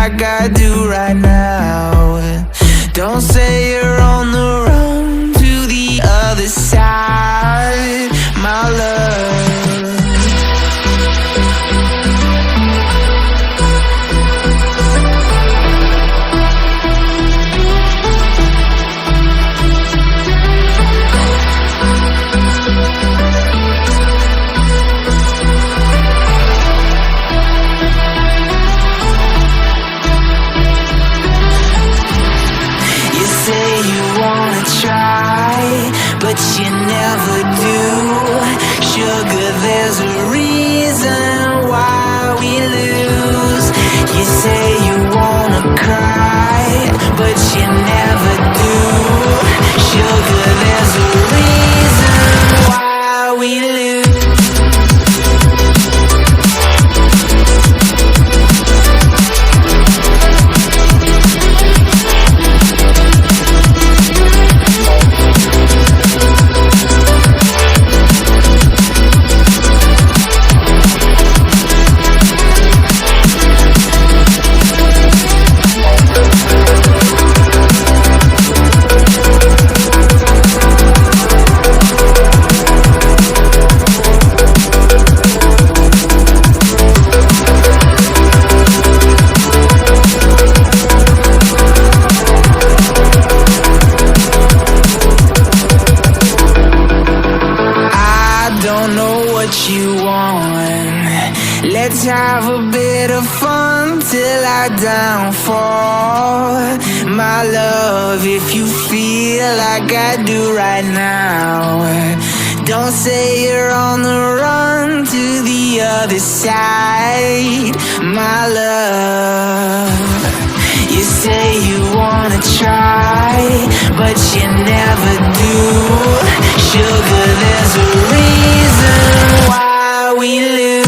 like I do right now. Don't say you're on the run to the other side, my love. But you never do. Sugar, there's a reason why we lose. You say you wanna cry, but you never do. Sugar, there's a reason why we lose. Let's have a bit of fun till I downfall. My love, if you feel like I do right now, don't say you're on the run to the other side, my love. You say you wanna try, but you never do. Sugar, there's a reason why we lose.